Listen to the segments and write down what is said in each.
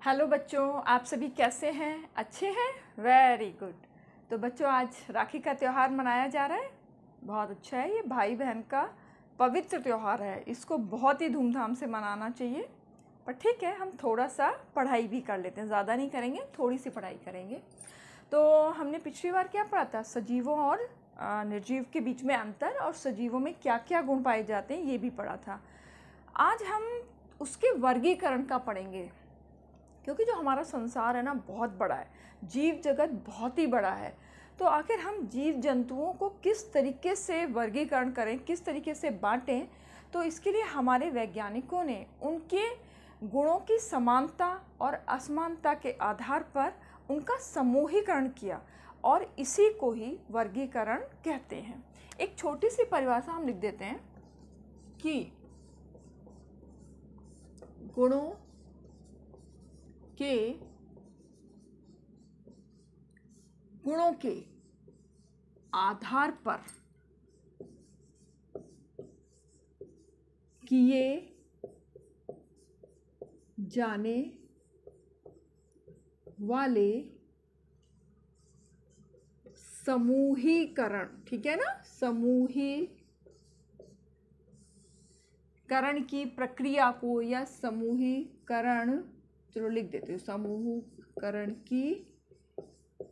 Hello बच्चों, आप सभी कैसे हैं? अच्छे हैं? Very good. तो बच्चों, आज राखी का त्यौहार मनाया जा रहा है। बहुत अच्छा है। ये भाई बहन का पवित्र त्यौहार है। इसको बहुत ही धूमधाम से मनाना चाहिए। पर ठीक है, हम थोड़ा सा पढ़ाई भी कर लेते हैं। ज़्यादा नहीं करेंगे, थोड़ी सी पढ़ाई करेंगे। तो हमने पिछली बार क्या पढ़ा था? सजीवों और निर्जीव के बीच में अंतर और सजीवों में क्या क्या गुण पाए जाते हैं, ये भी पढ़ा था। आज हम उसके वर्गीकरण का पढ़ेंगे, क्योंकि जो हमारा संसार है ना, बहुत बड़ा है। जीव जगत बहुत ही बड़ा है। तो आखिर हम जीव जंतुओं को किस तरीके से वर्गीकरण करें, किस तरीके से बांटें, तो इसके लिए हमारे वैज्ञानिकों ने उनके गुणों की समानता और असमानता के आधार पर उनका समूहीकरण किया और इसी को ही वर्गीकरण कहते हैं। एक छोटी सी परिभाषा हम लिख देते हैं कि गुणों के आधार पर किए जाने वाले समूहीकरण, ठीक है ना, समूहीकरण की प्रक्रिया को या समूहीकरण, चलो लिख देते हैं, समूहीकरण की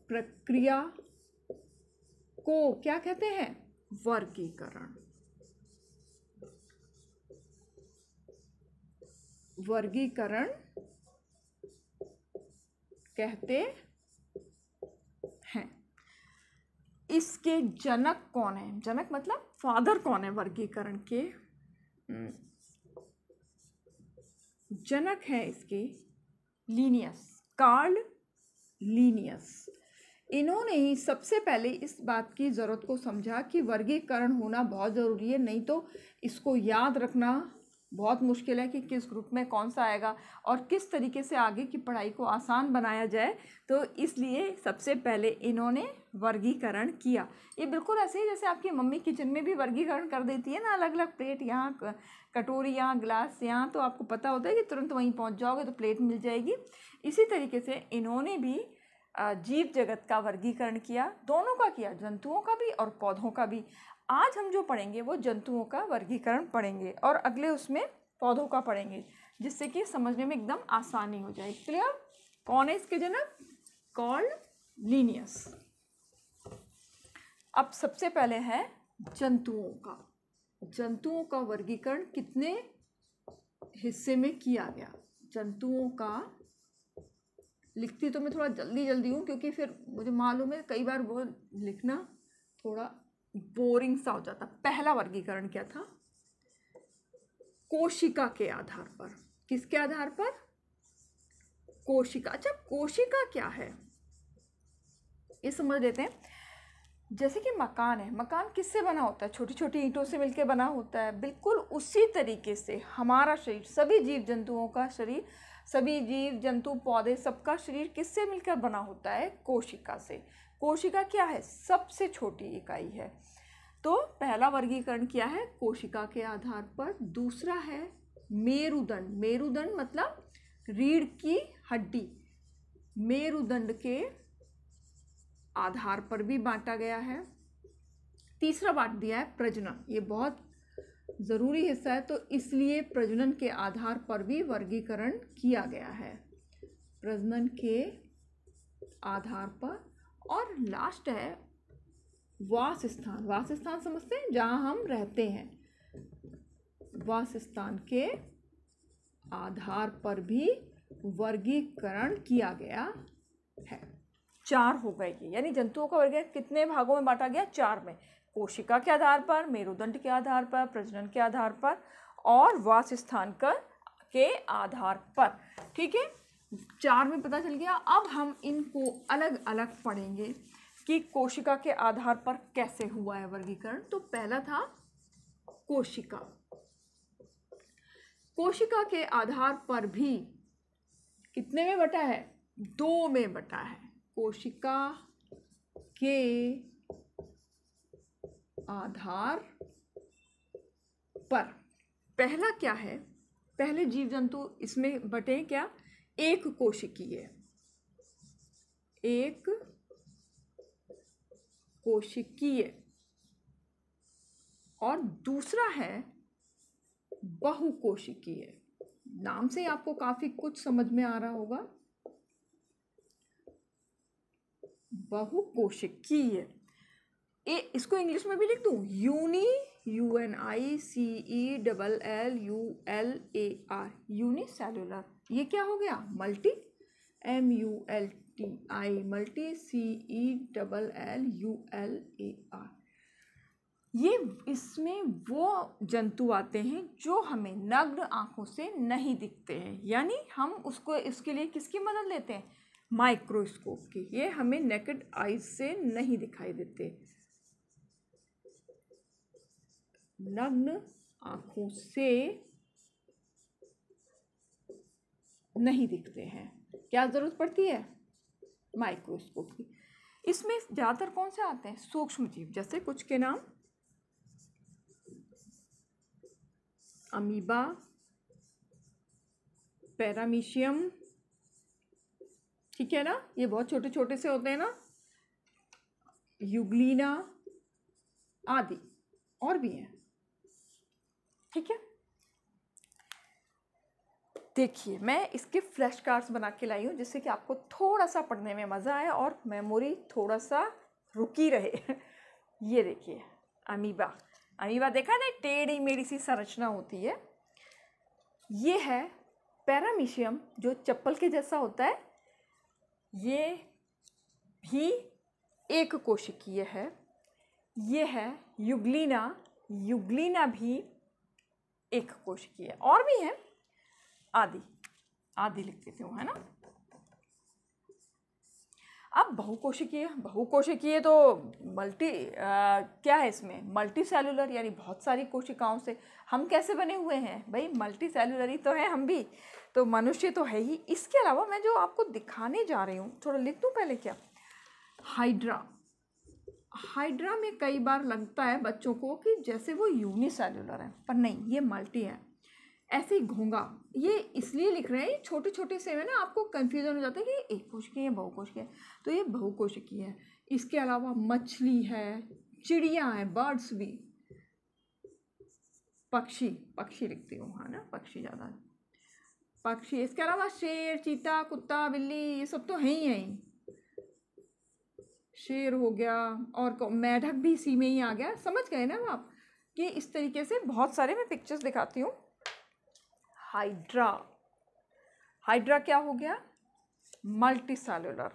प्रक्रिया को क्या कहते हैं? वर्गीकरण। वर्गीकरण कहते हैं। इसके जनक कौन है? जनक मतलब फादर कौन है वर्गीकरण के? जनक है इसके लीनियस, कार्ल लीनियस। इन्होंने ही सबसे पहले इस बात की ज़रूरत को समझा कि वर्गीकरण होना बहुत ज़रूरी है, नहीं तो इसको याद रखना बहुत मुश्किल है कि किस ग्रुप में कौन सा आएगा और किस तरीके से आगे की पढ़ाई को आसान बनाया जाए। तो इसलिए सबसे पहले इन्होंने वर्गीकरण किया। ये बिल्कुल ऐसे ही जैसे आपकी मम्मी किचन में भी वर्गीकरण कर देती है ना, अलग अलग प्लेट, यहाँ कटोरी, यहाँ गिलास, यहाँ, तो आपको पता होता है कि तुरंत वहीं पहुँच जाओगे तो प्लेट मिल जाएगी। इसी तरीके से इन्होंने भी जीव जगत का वर्गीकरण किया, दोनों का किया, जंतुओं का भी और पौधों का भी। आज हम जो पढ़ेंगे वो जंतुओं का वर्गीकरण पढ़ेंगे और अगले उसमें पौधों का पढ़ेंगे, जिससे कि समझने में एकदम आसानी हो जाए। क्लियर? कौन है इसके जनक? Karl Linnaeus. अब सबसे पहले है जंतुओं का। जंतुओं का वर्गीकरण कितने हिस्से में किया गया? जंतुओं का, लिखती तो मैं थोड़ा जल्दी जल्दी हूँ क्योंकि फिर मुझे मालूम है कई बार वो लिखना थोड़ा बोरिंग सा हो जाता। पहला वर्गीकरण क्या था? कोशिका के आधार पर। किसके आधार पर? कोशिका। अच्छा, कोशिका क्या है ये समझ लेते हैं। जैसे कि मकान है, मकान किससे बना होता है? छोटी छोटी ईंटों से मिलकर बना होता है। बिल्कुल उसी तरीके से हमारा शरीर, सभी जीव जंतुओं का शरीर, सभी जीव जंतु पौधे, सबका शरीर किससे मिलकर बना होता है? कोशिका से। कोशिका क्या है? सबसे छोटी इकाई है। तो पहला वर्गीकरण किया है कोशिका के आधार पर। दूसरा है मेरुदंड। मेरुदंड मतलब रीढ़ की हड्डी। मेरुदंड के आधार पर भी बांटा गया है। तीसरा बांट दिया है प्रजनन। ये बहुत ज़रूरी हिस्सा है, तो इसलिए प्रजनन के आधार पर भी वर्गीकरण किया गया है। प्रजनन के आधार पर। और लास्ट है वासस्थान। वासस्थान समझते हैं? जहाँ हम रहते हैं। वासस्थान के आधार पर भी वर्गीकरण किया गया है। 4 हो गए ये, यानी जंतुओं का वर्गीकरण कितने भागों में बांटा गया? 4 में। कोशिका के आधार पर, मेरुदंड के आधार पर, प्रजनन के आधार पर और वासस्थान के आधार पर। ठीक है, 4 में पता चल गया। अब हम इनको अलग अलग पढ़ेंगे कि कोशिका के आधार पर कैसे हुआ है वर्गीकरण। तो पहला था कोशिका। कोशिका के आधार पर भी कितने में बटा है? 2 में बटा है। कोशिका के आधार पर पहला क्या है? पहले जीव जंतु इसमें बटे क्या? एक कोशिकीय, एक कोशिकीय, और दूसरा है बहुकोशिकीय। नाम से आपको काफी कुछ समझ में आ रहा होगा। बहुकोशिकीय, इसको इंग्लिश में भी लिख दूं, UNICELLULAR, यूनिसेलुलर। ये क्या हो गया? Multi, MULTI, multi, CELLULAR। ये इसमें वो जंतु आते हैं जो हमें नग्न आंखों से नहीं दिखते हैं, यानी हम उसको इसके लिए किसकी मदद लेते हैं? माइक्रोस्कोप की। ये हमें नेकेड आइज से नहीं दिखाई देते, नग्न आंखों से नहीं दिखते हैं। क्या जरूरत पड़ती है? माइक्रोस्कोप की। इसमें ज्यादातर कौन से आते हैं? सूक्ष्म जीव, जैसे कुछ के नाम अमीबा, पैरामीशियम, ठीक है ना, ये बहुत छोटे छोटे से होते हैं ना, यूग्लिना आदि, और भी हैं, ठीक है। देखिए, मैं इसके फ्लैश कार्ड्स बना के लाई हूँ जिससे कि आपको थोड़ा सा पढ़ने में मज़ा आए और मेमोरी थोड़ा सा रुकी रहे। ये देखिए, अमीबा, अमीबा देखा ना, टेढ़ी मेढ़ी सी संरचना होती है। ये है पैरामीशियम, जो चप्पल के जैसा होता है, ये भी एक कोशिकीय है। ये है यूग्लिना, यूग्लिना भी एक कोशिकीय, और भी है, आदि आदि लिख देती हूँ, है ना। अब बहुकोशिकीय, बहुकोशिकीय तो क्या है इसमें? मल्टी सेलुलर, यानी बहुत सारी कोशिकाओं से। हम कैसे बने हुए हैं भाई? मल्टी सेलुलर ही तो है हम भी, तो मनुष्य तो है ही। इसके अलावा मैं जो आपको दिखाने जा रही हूँ, थोड़ा लिख दूँ पहले क्या? हाइड्रा, हाइड्रा में कई बार लगता है बच्चों को कि जैसे वो यूनिसेलुलर है, पर नहीं, ये मल्टी है। ऐसे ही घोंगा, ये इसलिए लिख रहे हैं, छोटे छोटे से में ना आपको कंफ्यूजन हो जाता है कि एक कोशिकीय है, बहुकोशिकीय है, तो ये बहुकोशिकीय है। इसके अलावा मछली है, चिड़िया है, बर्ड्स भी, पक्षी, पक्षी लिखती हूँ, है ना, पक्षी ज़्यादा, पक्षी। इसके अलावा शेर, चीता, कुत्ता, बिल्ली, ये सब तो है ही है। शेर हो गया, और मेढक भी इसी में ही आ गया। समझ गए ना आप कि इस तरीके से बहुत सारे, मैं पिक्चर्स दिखाती हूँ। हाइड्रा, हाइड्रा क्या हो गया? Multi cellular.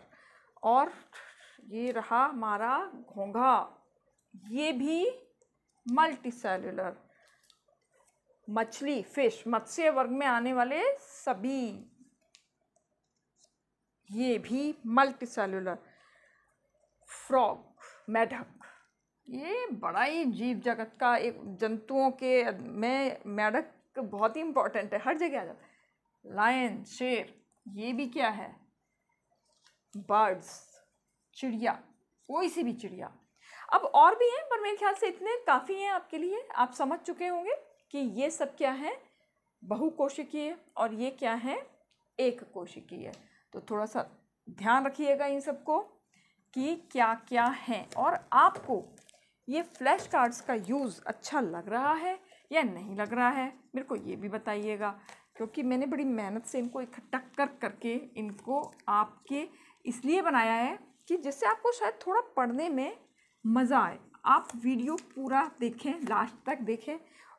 और ये रहा हमारा घोंघा, ये भी मल्टी सेलुलर। मछली, फिश, मत्स्य वर्ग में आने वाले सभी, ये भी मल्टी सेलुलर। फ्रॉग, मेढक, ये बड़ा ही जीव जगत का एक, जंतुओं के में मेढक बहुत ही इंपॉर्टेंट है, हर जगह आ जाता है। लायन, शेर, ये भी क्या है? बर्ड्स, चिड़िया, कोई सी भी चिड़िया। अब और भी हैं, पर मेरे ख्याल से इतने काफ़ी हैं आपके लिए। आप समझ चुके होंगे कि ये सब क्या है? बहुकोशिकीय, और ये क्या है? एक कोशिकीय। तो थोड़ा सा ध्यान रखिएगा इन सबको कि क्या क्या है, और आपको ये फ्लैश कार्ड्स का यूज़ अच्छा लग रहा है या नहीं लग रहा है, मेरे को ये भी बताइएगा, क्योंकि मैंने बड़ी मेहनत से इनको इकट्ठा करके इनको आपके इसलिए बनाया है कि जिससे आपको शायद थोड़ा पढ़ने में मज़ा आए। आप वीडियो पूरा देखें, लास्ट तक देखें,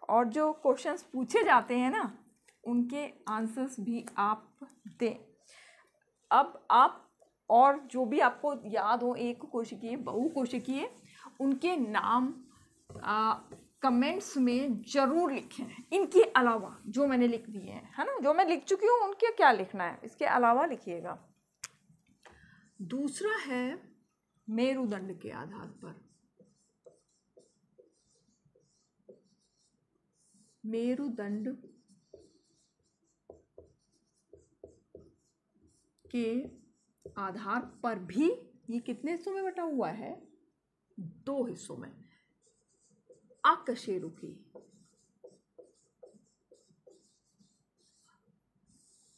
और जो क्वेश्चंस पूछे जाते हैं ना, उनके आंसर्स भी आप दें। अब आप, और जो भी आपको याद हो, एक कोशिकीय, बहुकोशिकीय, उनके नाम कमेंट्स में ज़रूर लिखें। इनके अलावा जो मैंने लिख दिए हैं, है ना, जो मैं लिख चुकी हूँ, उनके क्या लिखना है, इसके अलावा लिखिएगा। दूसरा है मेरुदंड के आधार पर। मेरुदंड के आधार पर भी ये कितने हिस्सों में बटा हुआ है? 2 हिस्सों में। अकशेरुकी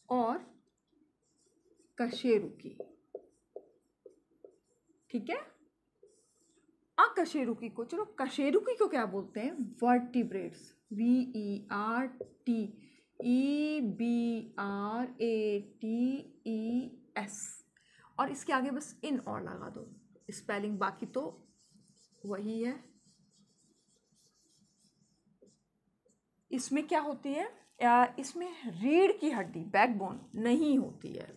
और अकशेरुकी। ठीक है, अकशेरुकी को, चलो कशेरुकी को क्या बोलते हैं? वर्टिब्रेट्स। VERTEBRATES। और इसके आगे बस इन और लगा दो, स्पेलिंग बाकी तो वही है। इसमें क्या होती है? इसमें रीढ़ की हड्डी, बैकबोन नहीं होती है।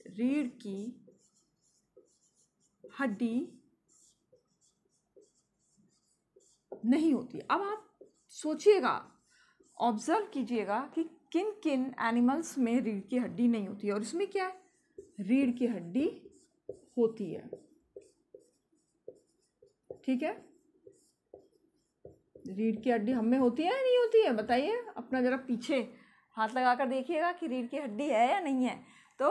रीढ़ की हड्डी नहीं होती। अब आप सोचिएगा, ऑब्जर्व कीजिएगा कि किन किन एनिमल्स में रीढ़ की हड्डी नहीं होती है, और इसमें क्या है? रीढ़ की हड्डी होती है। ठीक है, रीढ़ की हड्डी हम में होती है या नहीं होती है? बताइए, अपना जरा पीछे हाथ लगा कर देखिएगा कि रीढ़ की हड्डी है या नहीं है, तो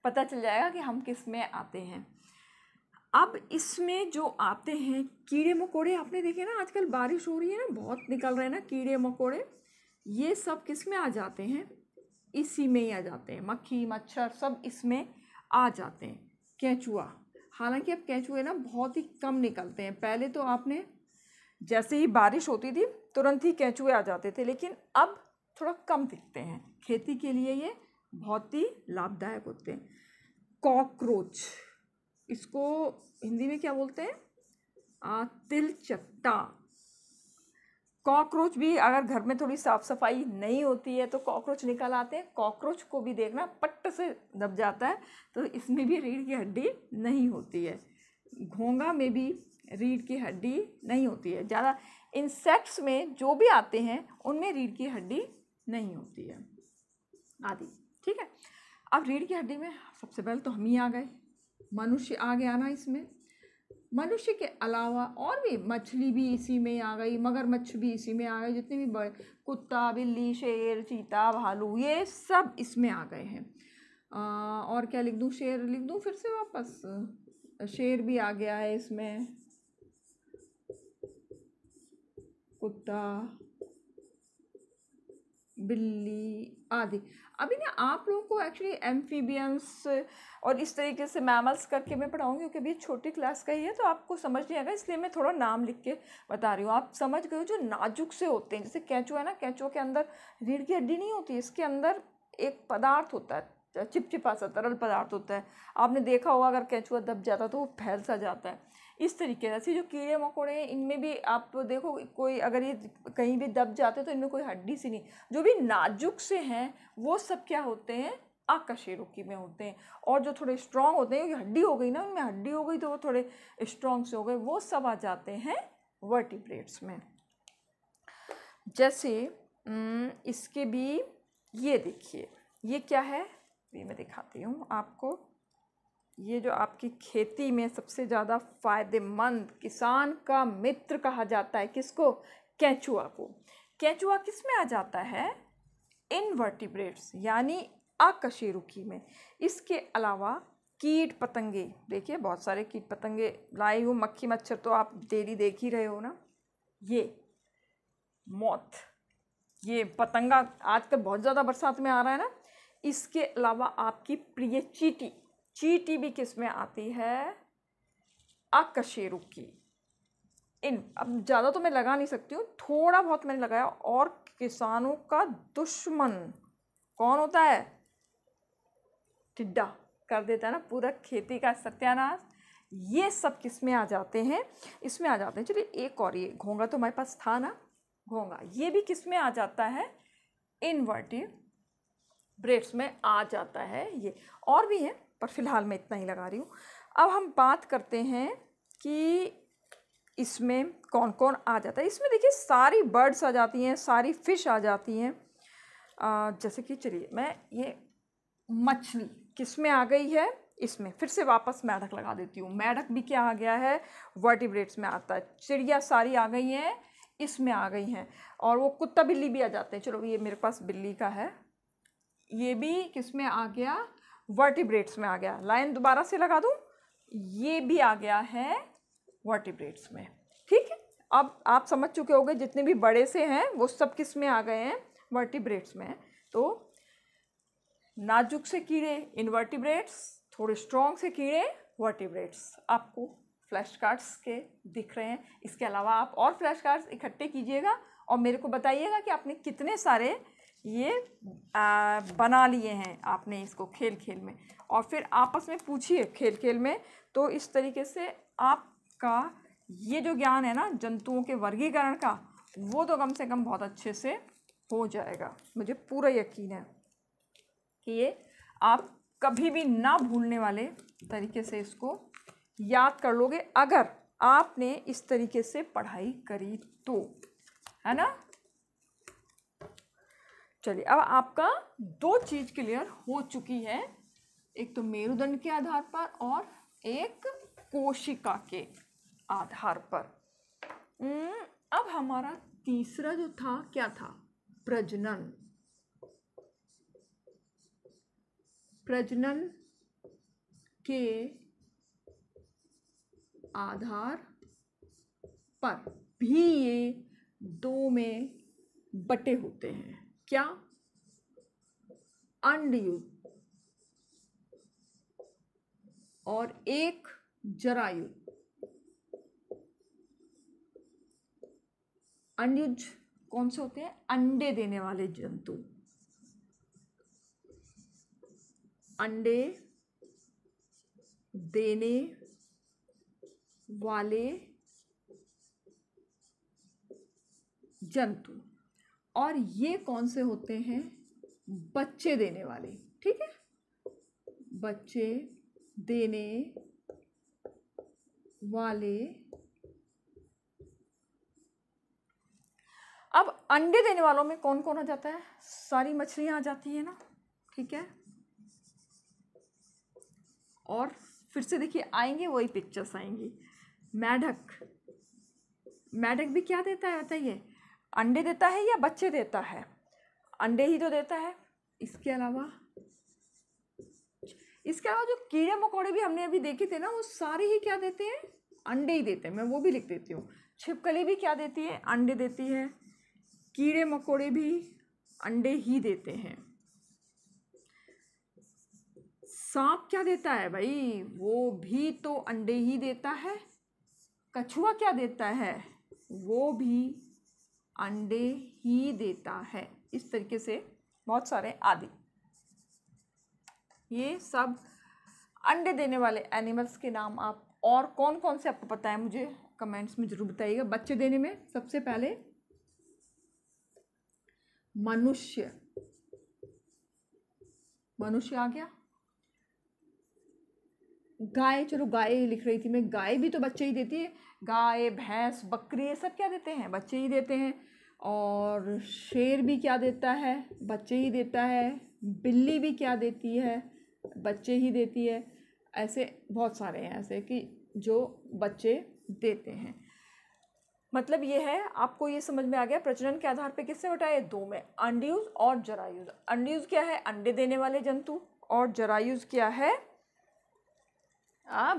पता चल जाएगा कि हम किस में आते हैं। अब इसमें जो आते हैं कीड़े मकोड़े, आपने देखे ना आजकल बारिश हो रही है ना, बहुत निकल रहे हैं ना कीड़े मकोड़े, ये सब किस में आ जाते हैं? इसी में ही आ जाते हैं। मक्खी मच्छर सब इसमें आ जाते हैं। केंचुआ, हालांकि अब केंचुए ना बहुत ही कम निकलते हैं। पहले तो आपने जैसे ही बारिश होती थी तुरंत ही केंचुए आ जाते थे, लेकिन अब थोड़ा कम दिखते हैं। खेती के लिए ये बहुत ही लाभदायक होते हैं। कॉकरोच, इसको हिंदी में क्या बोलते हैं? तिलचट्टा। कॉकरोच भी अगर घर में थोड़ी साफ सफाई नहीं होती है तो कॉकरोच निकल आते हैं। कॉकरोच को भी देखना पट्ट से दब जाता है, तो इसमें भी रीढ़ की हड्डी नहीं होती है। घोंघा में भी रीढ़ की हड्डी नहीं होती है। ज़्यादा इंसेक्ट्स में जो भी आते हैं उनमें रीढ़ की हड्डी नहीं होती है आदि। ठीक है, अब रीढ़ की हड्डी में सबसे पहले तो हम ही आ गए, मनुष्य आ गया ना इसमें। मनुष्य के अलावा और भी मछली भी इसी में आ गई, मगरमच्छ भी इसी में आ गए, जितने भी बड़े कुत्ता बिल्ली शेर चीता भालू ये सब इसमें आ गए हैं। और क्या लिख दूँ? शेर लिख दूँ फिर से वापस? शेर भी आ गया है इसमें, कुत्ता बिल्ली आदि। अभी ना आप लोगों को एक्चुअली एम्फीबियंस और इस तरीके से मैमल्स करके मैं पढ़ाऊँगी, क्योंकि अभी छोटी क्लास का ही है तो आपको समझ नहीं आएगा, इसलिए मैं थोड़ा नाम लिख के बता रही हूँ। आप समझ गए हो जो नाजुक से होते हैं, जैसे केंचुआ है ना, केंचुआ के अंदर रीढ़ की हड्डी नहीं होती, इसके अंदर एक पदार्थ होता है, चिपचिपा सा तरल पदार्थ होता है। आपने देखा होगा अगर केंचुआ दब जाता तो वो फैल सा जाता है। इस तरीके से जो कीड़े मकोड़े हैं इनमें भी आप देखो, कोई अगर ये कहीं भी दब जाते तो इनमें कोई हड्डी सी नहीं, जो भी नाजुक से हैं वो सब क्या होते हैं? अकशेरुकी में होते हैं। और जो थोड़े स्ट्रॉन्ग होते हैं, हड्डी हो गई ना, उनमें हड्डी हो गई तो वो थोड़े स्ट्रॉन्ग से हो गए, वो सब आ जाते हैं वर्टिब्रेट्स में। जैसे इसके भी ये देखिए, ये क्या है? ये मैं दिखाती हूँ आपको। ये जो आपकी खेती में सबसे ज़्यादा फायदेमंद, किसान का मित्र कहा जाता है किसको? केंचुआ को। केंचुआ किस में आ जाता है? इनवर्टिब्रेट्स यानी अकशेरुकी में। इसके अलावा कीट पतंगे, देखिए बहुत सारे कीट पतंगे लाए हुए, मक्खी मच्छर तो आप डेली देख ही रहे हो ना, ये मौत, ये पतंगा आजकल बहुत ज़्यादा बरसात में आ रहा है ना। इसके अलावा आपकी प्रिय चींटी, चींटी भी किस में आती है? अकशेरुकी। अब ज़्यादा तो मैं लगा नहीं सकती हूँ, थोड़ा बहुत मैंने लगाया। और किसानों का दुश्मन कौन होता है? टिड्डा, कर देता है ना पूरा खेती का सत्यानाश। ये सब किस में आ जाते हैं? इसमें आ जाते हैं। चलिए एक और, ये घोंघा तो हमारे पास था ना, घोंघा ये भी किस में आ जाता है? इनवर्टिब्रेट्स में आ जाता है। ये और भी है पर फिलहाल मैं इतना ही लगा रही हूँ। अब हम बात करते हैं कि इसमें कौन कौन आ जाता है। इसमें देखिए सारी बर्ड्स आ जाती हैं, सारी फिश आ जाती हैं। जैसे कि चलिए मैं ये मछली किस में आ गई है? इसमें फिर से वापस मेढक लगा देती हूँ। मेढक भी क्या आ गया है? वर्टिब्रेट्स में आता है। चिड़िया सारी आ गई हैं, इसमें आ गई हैं। और वो कुत्ता बिल्ली भी आ जाते हैं। चलो ये मेरे पास बिल्ली का है, ये भी किस में आ गया? वर्टिब्रेट्स में आ गया। लाइन दोबारा से लगा दूँ, ये भी आ गया है वर्टिब्रेट्स में। ठीक है, अब आप समझ चुके होंगे जितने भी बड़े से हैं वो सब किस में आ गए हैं? वर्टिब्रेट्स में। तो नाजुक से कीड़े इनवर्टिब्रेट्स, थोड़े स्ट्रॉन्ग से कीड़े वर्टिब्रेट्स। आपको फ्लैश कार्ड्स के दिख रहे हैं। इसके अलावा आप और फ्लैश कार्ड्स इकट्ठे कीजिएगा और मेरे को बताइएगा कि आपने कितने सारे ये बना लिए हैं आपने इसको खेल खेल में, और फिर आपस में पूछिए खेल खेल में। तो इस तरीके से आपका ये जो ज्ञान है ना जंतुओं के वर्गीकरण का, वो तो कम से कम बहुत अच्छे से हो जाएगा। मुझे पूरा यकीन है कि ये आप कभी भी ना भूलने वाले तरीके से इसको याद कर लोगे, अगर आपने इस तरीके से पढ़ाई करी तो, है ना। चलिए, अब आपका दो चीज़ क्लियर हो चुकी है, एक तो मेरुदंड के आधार पर और एक कोशिका के आधार पर। अब हमारा तीसरा जो था क्या था, प्रजनन। प्रजनन के आधार पर भी ये दो में बटे होते हैं। क्या? अंडयुग और एक जरायुज। अंडयुज कौन से होते हैं? अंडे देने वाले जंतु। अंडे देने वाले जंतु। और ये कौन से होते हैं? बच्चे देने वाले। ठीक है, बच्चे देने वाले। अब अंडे देने वालों में कौन कौन आ जाता है? सारी मछलियां आ जाती है ना। ठीक है, और फिर से देखिए आएंगे वही पिक्चर्स आएंगी। मेढक, मेढक भी क्या देता है बताइए? अंडे देता है या बच्चे देता है? अंडे ही तो देता है। इसके अलावा जो कीड़े मकोड़े भी हमने अभी देखे थे ना, वो सारे ही क्या देते हैं? अंडे ही देते हैं। मैं वो भी लिख देती हूँ। छिपकली भी क्या देती है? अंडे देती है। कीड़े मकोड़े भी अंडे ही देते हैं। सांप क्या देता है भाई? वो भी तो अंडे ही देता है। कछुआ क्या देता है? वो भी अंडे ही देता है। इस तरीके से बहुत सारे आदि, ये सब अंडे देने वाले एनिमल्स के नाम। आप और कौन कौन से आपको पता है मुझे कमेंट्स में जरूर बताइएगा। बच्चे देने में सबसे पहले मनुष्य, मनुष्य आ गया। गाय, चलो गाय लिख रही थी मैं, गाय भी तो बच्चे ही देती है। गाय, भैंस, बकरी, ये सब क्या देते हैं? बच्चे ही देते हैं। और शेर भी क्या देता है? बच्चे ही देता है। बिल्ली भी क्या देती है? बच्चे ही देती है। ऐसे बहुत सारे हैं ऐसे कि जो बच्चे देते हैं। मतलब ये है, आपको ये समझ में आ गया प्रजनन के आधार पे किससे बटा है? दो में, अंडयुज और जरायुज। अंडयुज क्या है? अंडे देने वाले जंतु। और जरायुज क्या है?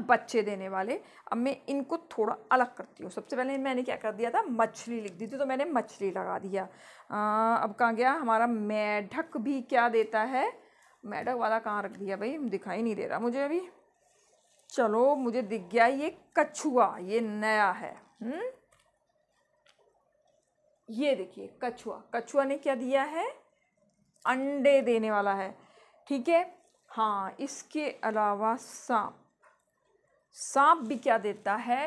बच्चे देने वाले। अब मैं इनको थोड़ा अलग करती हूँ। सबसे पहले मैंने क्या कर दिया था? मछली लिख दी थी, तो मैंने मछली लगा दिया। अब कहाँ गया हमारा मेढक? भी क्या देता है? मेढक वाला कहाँ रख दिया भाई? दिखाई नहीं दे रहा मुझे अभी। चलो, मुझे दिख गया, ये कछुआ, ये नया है। ये देखिए कछुआ, कछुआ ने क्या दिया है? अंडे देने वाला है। ठीक है, हाँ। इसके अलावा सांप, सांप भी क्या देता है?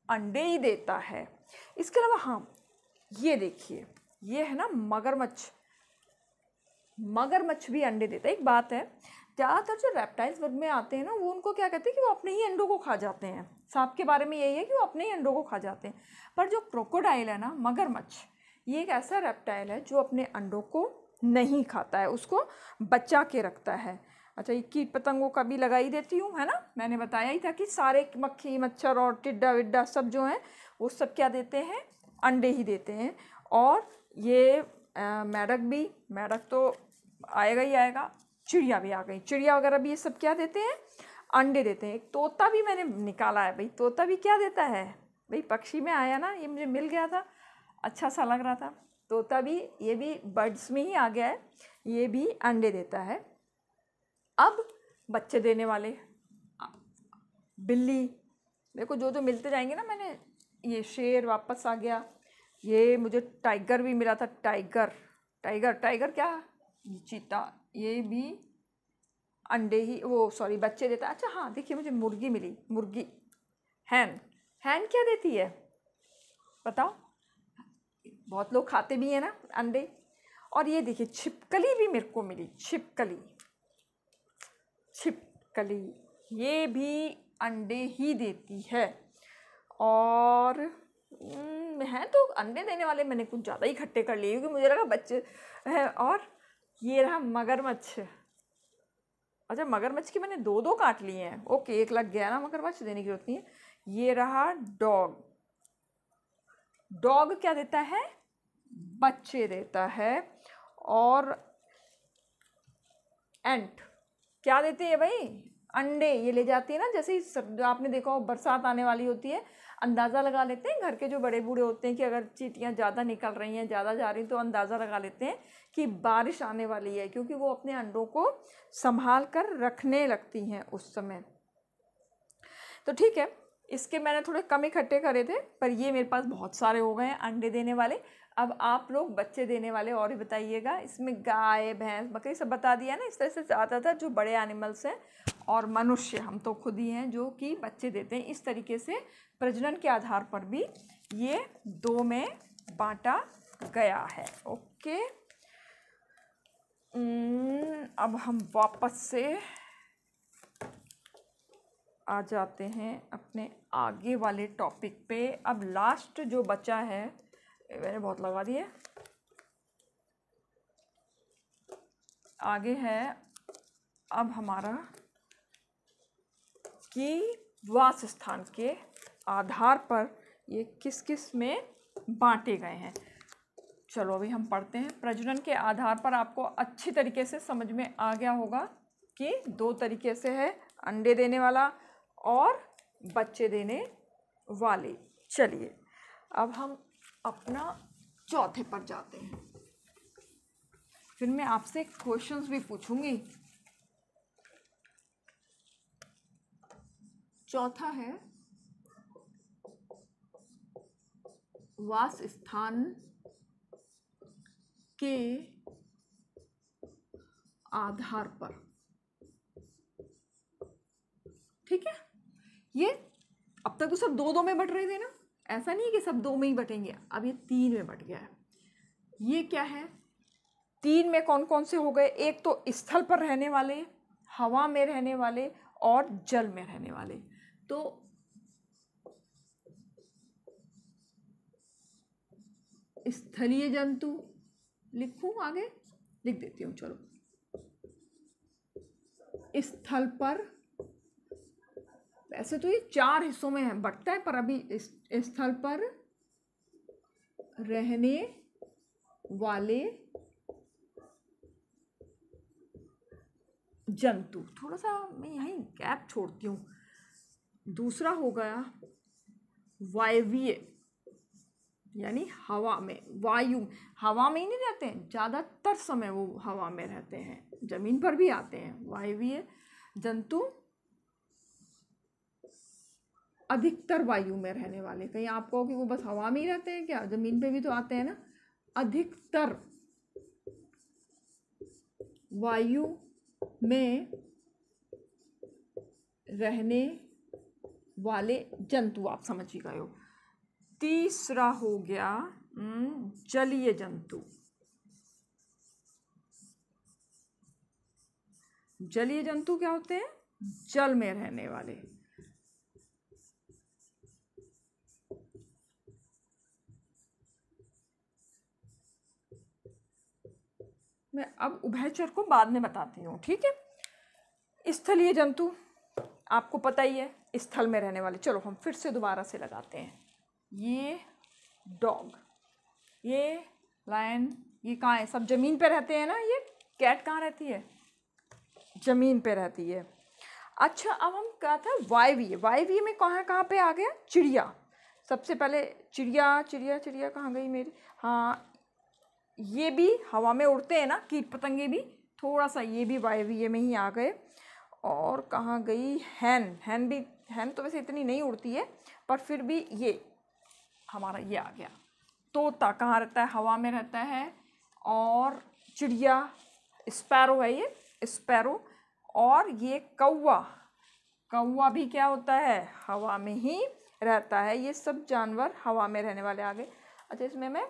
अंडे ही देता है। इसके अलावा हाँ, ये देखिए, ये है ना मगरमच्छ। मगरमच्छ भी अंडे देता है। एक बात है, ज़्यादातर जो रेप्टाइल्स वर्ग में आते हैं ना, वो उनको क्या कहते हैं कि वो अपने ही अंडों को खा जाते हैं। सांप के बारे में यही है कि वो अपने ही अंडों को खा जाते हैं। पर जो क्रोकोडाइल है ना, मगरमच्छ, ये एक ऐसा रेप्टाइल है जो अपने अंडों को नहीं खाता है, उसको बचा के रखता है। अच्छा, ये कीट पतंगों का भी लगा ही देती हूँ, है ना। मैंने बताया ही था कि सारे मक्खी, मच्छर और टिड्डा विड्डा सब जो हैं, वो सब क्या देते हैं? अंडे ही देते हैं। और ये मेढक भी, मेढक तो आएगा ही आएगा। चिड़िया भी आ गई, चिड़िया वगैरह भी, ये सब क्या देते हैं? अंडे देते हैं। एक तोता भी मैंने निकाला है भाई, तोता भी क्या देता है भाई? पक्षी में आया ना, ये मुझे मिल गया था, अच्छा सा लग रहा था। तोता भी, ये भी बर्ड्स में ही आ गया है, ये भी अंडे देता है। अब बच्चे देने वाले, बिल्ली, देखो जो जो मिलते जाएंगे ना, मैंने ये शेर वापस आ गया, ये मुझे टाइगर भी मिला था, टाइगर टाइगर टाइगर क्या, चीता, ये भी अंडे ही, वो सॉरी बच्चे देता है। अच्छा हाँ देखिए, मुझे मुर्गी मिली, मुर्गी, हैन, हैन क्या देती है बताओ, बहुत लोग खाते भी हैं ना अंडे। और ये देखिए छिपकली भी मेरे को मिली, छिपकली, छिपकली ये भी अंडे ही देती है। और हैं तो अंडे देने वाले मैंने कुछ ज़्यादा ही इकट्ठे कर लिए, क्योंकि मुझे लगा बच्चे हैं। और ये रहा मगरमच्छ। अच्छा मगरमच्छ की मैंने दो काट लिए हैं, ओके, एक लग गया ना, मगरमच्छ देने की जरूरत नहीं है। ये रहा डॉग, डॉग क्या देता है, बच्चे देता है। और एंट क्या देते हैं भाई, अंडे, ये ले जाती है ना, जैसे ही आपने देखा हो बरसात आने वाली होती है, अंदाज़ा लगा लेते हैं घर के जो बड़े बूढ़े होते हैं कि अगर चींटियाँ ज़्यादा निकल रही हैं, ज़्यादा जा रही हैं, तो अंदाज़ा लगा लेते हैं कि बारिश आने वाली है, क्योंकि वो अपने अंडों को संभाल कर रखने लगती हैं उस समय। तो ठीक है, इसके मैंने थोड़े कम इकट्ठे करे थे, पर ये मेरे पास बहुत सारे हो गए हैं अंडे देने वाले। अब आप लोग बच्चे देने वाले और ही बताइएगा। इसमें गाय, भैंस, बकरी सब बता दिया ना। इस तरह से ज़्यादातर जो बड़े एनिमल्स हैं और मनुष्य, हम तो खुद ही हैं जो कि बच्चे देते हैं। इस तरीके से प्रजनन के आधार पर भी ये दो में बांटा गया है। ओके, अब हम वापस से आ जाते हैं अपने आगे वाले टॉपिक पे। अब लास्ट जो बचा है, मैंने बहुत लगा दिए, आगे है अब हमारा कि वास स्थान के आधार पर ये किस किस में बांटे गए हैं। चलो अभी हम पढ़ते हैं। प्रजनन के आधार पर आपको अच्छी तरीके से समझ में आ गया होगा कि दो तरीके से है, अंडे देने वाला और बच्चे देने वाले। चलिए अब हम अपना चौथे पर जाते हैं, फिर मैं आपसे क्वेश्चंस भी पूछूंगी। चौथा है वास स्थान के आधार पर। ठीक है, ये अब तक तो सब दो दो में बट रहे थे ना, ऐसा नहीं है कि सब दो में ही बटेंगे, अब ये तीन में बट गया है। ये क्या है, तीन में कौन कौन से हो गए, एक तो स्थल पर रहने वाले, हवा में रहने वाले और जल में रहने वाले। तो स्थलीय जंतु लिखूं, आगे लिख देती हूँ, चलो। स्थल पर, वैसे तो ये चार हिस्सों में बंटता है, पर अभी स्थल पर रहने वाले जंतु, थोड़ा सा मैं यहीं गैप छोड़ती हूँ। दूसरा हो गया वायवीय, यानी हवा में, वायु, हवा में ही नहीं रहते हैं, ज़्यादातर समय वो हवा में रहते हैं, जमीन पर भी आते हैं। वायवीय जंतु अधिकतर वायु में रहने वाले। कहीं आप कहो कि वो बस हवा में ही रहते हैं क्या, जमीन पे भी तो आते हैं ना। अधिकतर वायु में रहने वाले जंतु, आप समझ ही गए हो। तीसरा हो गया जलीय जंतु। जलीय जंतु क्या होते हैं, जल में रहने वाले। मैं अब उभयचर को बाद में बताती हूँ, ठीक है। स्थलीय जंतु आपको पता ही है, स्थल में रहने वाले। चलो हम फिर से दोबारा से लगाते हैं। ये डॉग, ये लायन, ये कहाँ है, सब जमीन पे रहते हैं ना। ये कैट कहाँ रहती है, जमीन पे रहती है। अच्छा अब हम क्या था, वायवीय। वायवीय में कहाँ कहाँ पे आ गया, चिड़िया। सबसे पहले चिड़िया, चिड़िया चिड़िया कहाँ गई मेरी, हाँ ये भी हवा में उड़ते हैं ना, कीट पतंगे भी, थोड़ा सा ये भी वायवीय में ही आ गए। और कहाँ गई हैन, हैन तो वैसे इतनी नहीं उड़ती है, पर फिर भी ये हमारा ये आ गया। तोता कहाँ रहता है? हवा में रहता है। और चिड़िया स्पैरो है, ये स्पैरो। और ये कौवा भी क्या होता है? हवा में ही रहता है। ये सब जानवर हवा में रहने वाले आ गए। अच्छा, इसमें मैं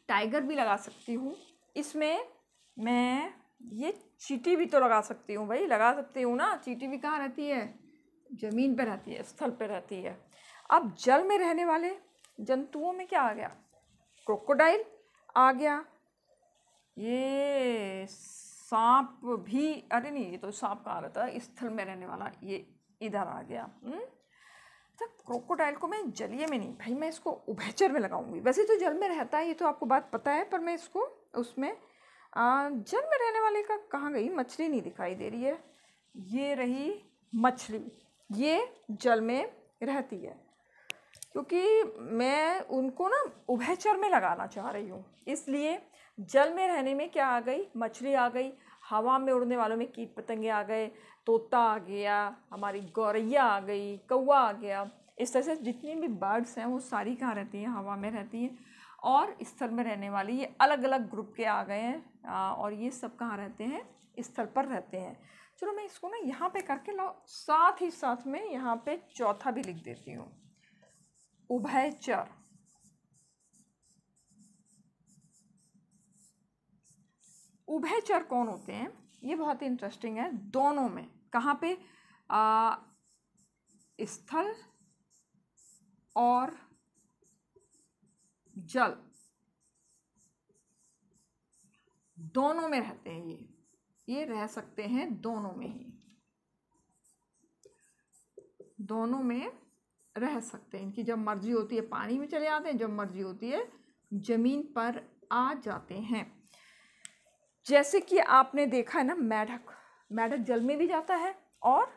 टाइगर भी लगा सकती हूँ, इसमें मैं ये चींटी भी तो लगा सकती हूँ भाई, लगा सकती हूँ ना। चींटी भी कहाँ रहती है? ज़मीन पर रहती है, स्थल पर रहती है। अब जल में रहने वाले जंतुओं में क्या आ गया? क्रोकोडाइल आ गया। ये सांप भी, अरे नहीं, ये तो सांप कहाँ रहता है? स्थल में रहने वाला, ये इधर आ गया। तो क्रोकोडाइल को मैं जलीय में नहीं भाई, मैं इसको उभयचर में लगाऊंगी। वैसे तो जल में रहता है, ये तो आपको बात पता है, पर मैं इसको उसमें जल में रहने वाले का कहाँ गई? मछली नहीं दिखाई दे रही है, ये रही मछली, ये जल में रहती है। क्योंकि मैं उनको ना उभयचर में लगाना चाह रही हूँ, इसलिए जल में रहने में क्या आ गई? मछली आ गई। हवा में उड़ने वालों में कीट पतंगे आ गए, तोता आ गया, हमारी गौरैया आ गई, कौवा आ गया। इस तरह से जितनी भी बर्ड्स हैं वो सारी कहाँ रहती हैं? हवा में रहती हैं। और स्थल में रहने वाली ये अलग अलग ग्रुप के आ गए हैं, और ये सब कहाँ रहते हैं? स्थल पर रहते हैं। चलो मैं इसको ना यहाँ पे करके लाओ, साथ ही साथ में यहाँ पे चौथा भी लिख देती हूँ, उभयचर। उभयचर कौन होते हैं? ये बहुत ही इंटरेस्टिंग है। दोनों में, कहाँ पे? स्थल और जल दोनों में रहते हैं। ये रह सकते हैं दोनों में ही, दोनों में रह सकते हैं। इनकी जब मर्जी होती है पानी में चले आते हैं, जब मर्जी होती है जमीन पर आ जाते हैं। जैसे कि आपने देखा है ना, मेढक जल में भी जाता है और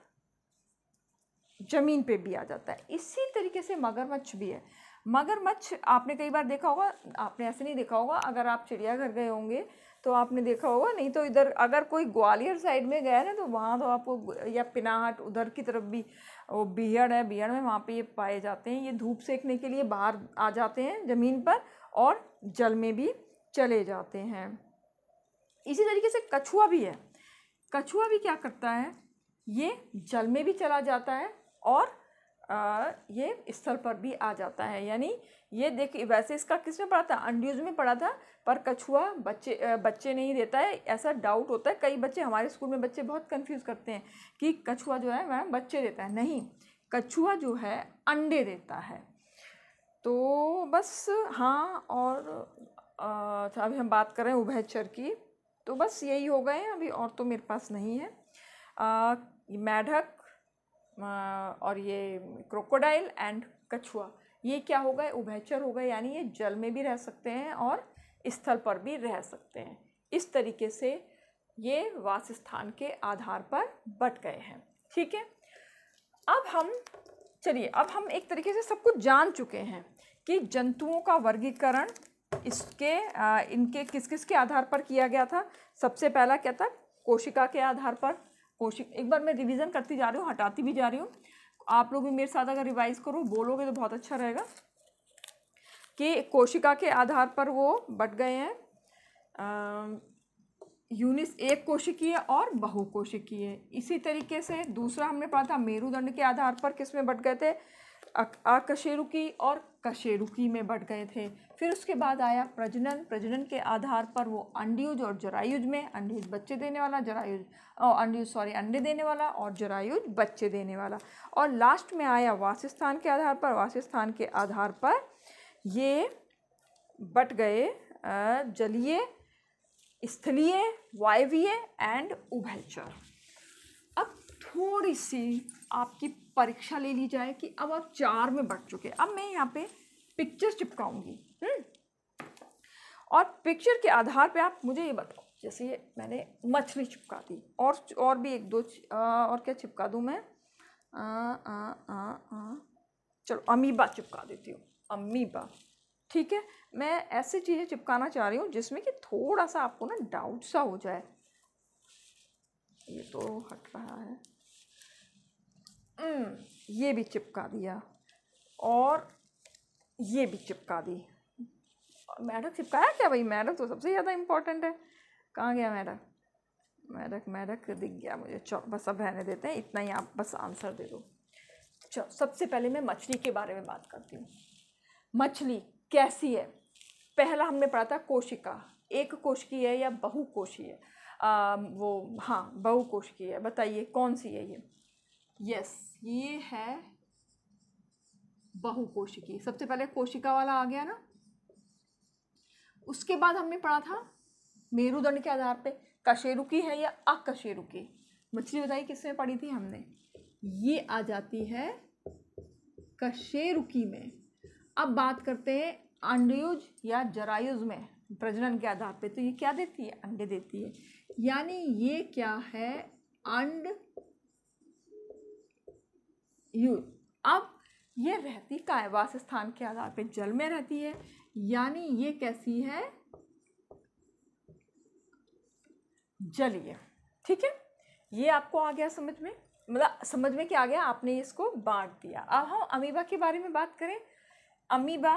जमीन पे भी आ जाता है। इसी तरीके से मगरमच्छ भी है। मगरमच्छ आपने कई बार देखा होगा, आपने ऐसे नहीं देखा होगा, अगर आप चिड़ियाघर गए होंगे तो आपने देखा होगा, नहीं तो इधर अगर कोई ग्वालियर साइड में गया है ना, तो वहाँ तो आपको, या पिनाहट उधर की तरफ भी वो बीहड़ है, बीहड़ में वहाँ पे ये पाए जाते हैं। ये धूप सेकने के लिए बाहर आ जाते हैं ज़मीन पर और जल में भी चले जाते हैं। इसी तरीके से कछुआ भी है। कछुआ भी क्या करता है? ये जल में भी चला जाता है और ये स्थल पर भी आ जाता है। यानी ये देखिए, वैसे इसका किसमें पढ़ा था? अंड्यूज में पढ़ा था, पर कछुआ बच्चे नहीं देता है, ऐसा डाउट होता है। कई बच्चे, हमारे स्कूल में बच्चे बहुत कंफ्यूज करते हैं कि कछुआ जो है वह बच्चे देता है। नहीं, कछुआ जो है अंडे देता है। तो बस हाँ, और अभी हम बात कर रहे हैं उभयचर की, तो बस यही हो गए हैं अभी, और तो मेरे पास नहीं है। मेढक और ये क्रोकोडाइल एंड कछुआ, ये क्या हो गए? उभयचर हो गए। यानी ये जल में भी रह सकते हैं और स्थल पर भी रह सकते हैं। इस तरीके से ये वासस्थान के आधार पर बट गए हैं। ठीक है, अब हम एक तरीके से सब कुछ जान चुके हैं कि जंतुओं का वर्गीकरण इनके किस किस के आधार पर किया गया था। सबसे पहला क्या था? कोशिका के आधार पर। एक बार मैं रिवीजन करती जा रही हूँ, हटाती भी जा रही हूँ। आप लोग भी मेरे साथ अगर रिवाइज करो, बोलोगे तो बहुत अच्छा रहेगा। कि कोशिका के आधार पर वो बट गए हैं, एक कोशिकीय और बहुकोशिकीय। इसी तरीके से दूसरा हमने पढ़ा था, मेरुदंड के आधार पर किस में बट गए थे? अकशेरुकी और कशेरुकी में बट गए थे। फिर उसके बाद आया प्रजनन के आधार पर वो अंड्युज और जरायुज में, अंड्युज बच्चे देने वाला, अंडे देने वाला, और जरायुज बच्चे देने वाला। और लास्ट में आया वासस्थान के आधार पर। वासस्थान के आधार पर ये बट गए जलीय, स्थलीय, वायवीय एंड उभयचर। अब थोड़ी सी आपकी परीक्षा ले ली जाए कि अब आप 4 में बट चुके। अब मैं यहाँ पे पिक्चर चिपकाऊंगी, और पिक्चर के आधार पे आप मुझे ये बताओ। जैसे ये मैंने मछली चिपका दी, और भी एक दो और क्या चिपका दूँ मैं? चलो अमीबा चिपका देती हूँ। अमीबा, ठीक है, मैं ऐसी चीज़ें चिपकाना चाह रही हूँ जिसमें कि थोड़ा सा आपको ना डाउट सा हो जाए। ये तो हट रहा है। ये भी चिपका दिया और ये भी चिपका दी। मेढक चिपकाया क्या भाई? मेढक तो सबसे ज़्यादा इम्पोर्टेंट है। कहाँ गया मेढक? मेढक मेढक दिख गया मुझे। चलो बस अब रहने देते हैं, इतना ही आप बस आंसर दे दो। चलो सबसे पहले मैं मछली के बारे में बात करती हूँ। मछली कैसी है? पहला हमने पढ़ा था कोशिका, एक कोशिकी है या बहुकोशीय है? वो हाँ बहुकोशिकीय है। बताइए कौन सी है ये? यस, ये है बहुकोशिकी। सबसे पहले कोशिका वाला आ गया ना। उसके बाद हमने पढ़ा था मेरुदंड के आधार पे कशेरुकी है या अकशेरुकी। मछली बताइए किसमें पढ़ी थी हमने? ये आ जाती है कशेरुकी में। अब बात करते हैं अंडयुज या जरायुज में प्रजनन के आधार पे। तो ये क्या देती है? अंडे देती है। यानी ये क्या है? अंडयुज। अब ये रहती का है वास स्थान के आधार पे जल में रहती है। यानी ये कैसी है? जलीय। ठीक है, ये आपको आ गया समझ में? मतलब समझ में क्या आ गया? आपने इसको बांट दिया। अब हम अमीबा के बारे में बात करें। अमीबा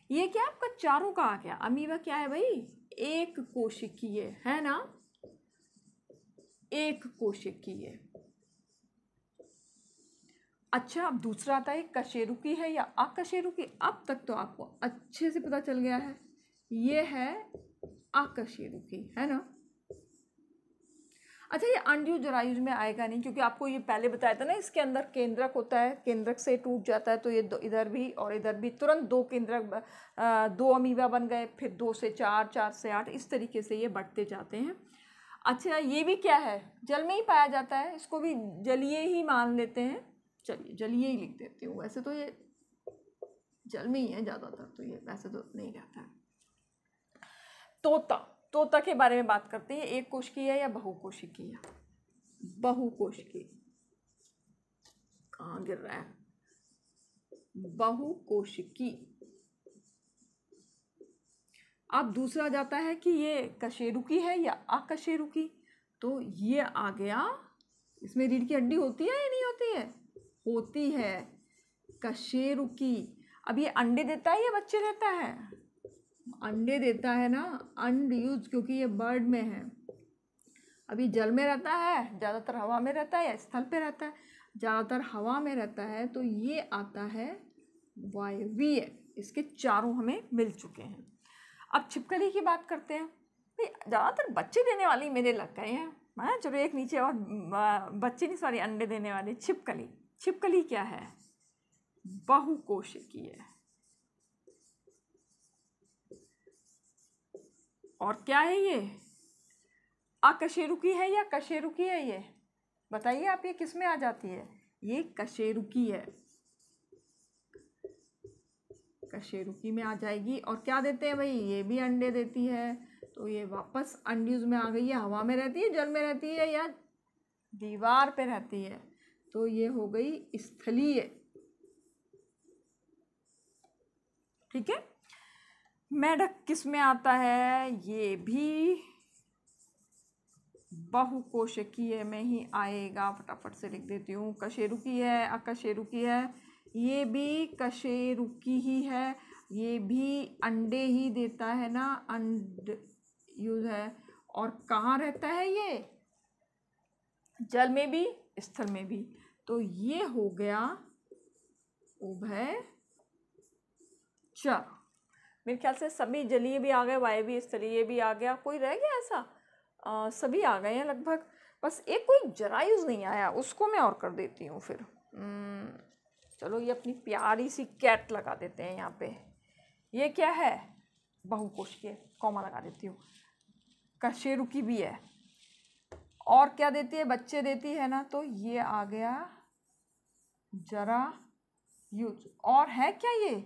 ये क्या आपका चारों का आ गया। अमीबा क्या है भाई? एक कोशिकीय है ना, एक कोशिकीय। अच्छा, अब दूसरा आता है कशेरुकी है या अकशेरुकी। अब तक तो आपको अच्छे से पता चल गया है, ये है अकशेरुकी, है ना। अच्छा, ये अंडयुज जरायुज में आएगा नहीं, क्योंकि आपको ये पहले बताया था ना, इसके अंदर केंद्रक होता है, केंद्रक से टूट जाता है तो ये इधर भी और इधर भी तुरंत दो केंद्रक, दो अमीबा बन गए, फिर 2 से 4, 4 से 8, इस तरीके से ये बढ़ते जाते हैं। अच्छा, ये भी क्या है? जल में ही पाया जाता है, इसको भी जलीय ही मान लेते हैं। चलिए जलीय ही लिख देती हूँ। वैसे तो ये जल में ही है ज़्यादातर, तो ये वैसे तो नहीं रहता है। तोता, तोता के बारे में बात करते हैं। एक कोशिकीय है या बहुकोशिकीय? बहुकोशिकीय। कहाँ गिर रहा है? बहुकोशिकी। अब दूसरा जाता है कि ये कशेरुकी है या अकशेरुकी। तो ये आ गया, इसमें रीढ़ की हड्डी होती है या नहीं होती है? होती है, कशेरुकी। अब ये अंडे देता है या बच्चे देता है? अंडे देता है ना, अंडयुज, क्योंकि ये बर्ड में है। अभी जल में रहता है, ज़्यादातर हवा में रहता है या स्थल पे रहता है? ज़्यादातर हवा में रहता है। तो ये आता है वायवीय। इसके चारों हमें मिल चुके हैं। अब छिपकली की बात करते हैं। भाई ज़्यादातर बच्चे देने वाली मेरे लग गए हैं। हाँ चलो, एक नीचे और बच्चे नहीं, सॉरी, अंडे देने वाली छिपकली। छिपकली क्या है? बहुकोशिकीय। और क्या है ये? अकशेरुकी है या कशेरुकी है ये? बताइए आप, ये किस में आ जाती है? ये कशेरुकी है, कशेरुकी में आ जाएगी। और क्या देते हैं भाई? ये भी अंडे देती है। तो ये वापस अंडयुज में आ गई है। हवा में रहती है, जल में रहती है या दीवार पे रहती है? तो ये हो गई स्थलीय। ठीक है। मेढक किस में आता है? ये भी बहुकोशिकीय में ही आएगा। फटाफट से लिख देती हूँ। कशेरुकी है, अकशेरुकी है, ये भी कशेरुकी ही है। ये भी अंडे ही देता है ना, अंडयुज है। और कहाँ रहता है ये? जल में भी, स्थल में भी। तो ये हो गया उभयचर। मेरे ख्याल से सभी जलीय भी आ गए, वायवीय स्थलीय भी आ गया। कोई रह गया ऐसा? सभी आ गए हैं लगभग। बस एक कोई जरायुज नहीं आया, उसको मैं और कर देती हूँ फिर। चलो, ये अपनी प्यारी सी कैट लगा देते हैं यहाँ पे। ये क्या है? बहुकोशिकीय, कॉमा लगा देती हूँ। कशेरुकी भी है। और क्या देती है? बच्चे देती है ना। तो ये आ गया जरायुज। और है क्या ये?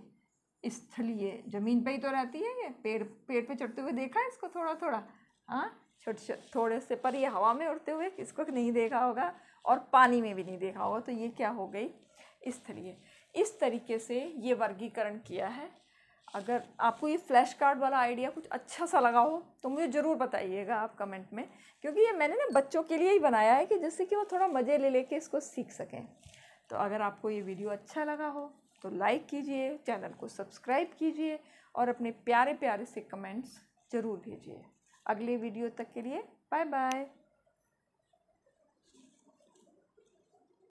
स्थलीय, जमीन पे ही तो रहती है ये। पेड़ पे चढ़ते हुए देखा है इसको थोड़ा थोड़ा? हाँ, छोटे थोड़े से, पर ये हवा में उड़ते हुए किसको नहीं देखा होगा, और पानी में भी नहीं देखा होगा। तो ये क्या हो गई? स्थलीय। इस तरीके से ये वर्गीकरण किया है। अगर आपको ये फ्लैश कार्ड वाला आइडिया कुछ अच्छा सा लगा हो तो मुझे ज़रूर बताइएगा आप कमेंट में, क्योंकि ये मैंने ना बच्चों के लिए ही बनाया है कि जिससे कि वो थोड़ा मज़े ले लेके इसको सीख सकें। तो अगर आपको ये वीडियो अच्छा लगा हो तो लाइक कीजिए, चैनल को सब्सक्राइब कीजिए और अपने प्यारे प्यारे से कमेंट्स ज़रूर भेजिए। अगले वीडियो तक के लिए बाय बाय।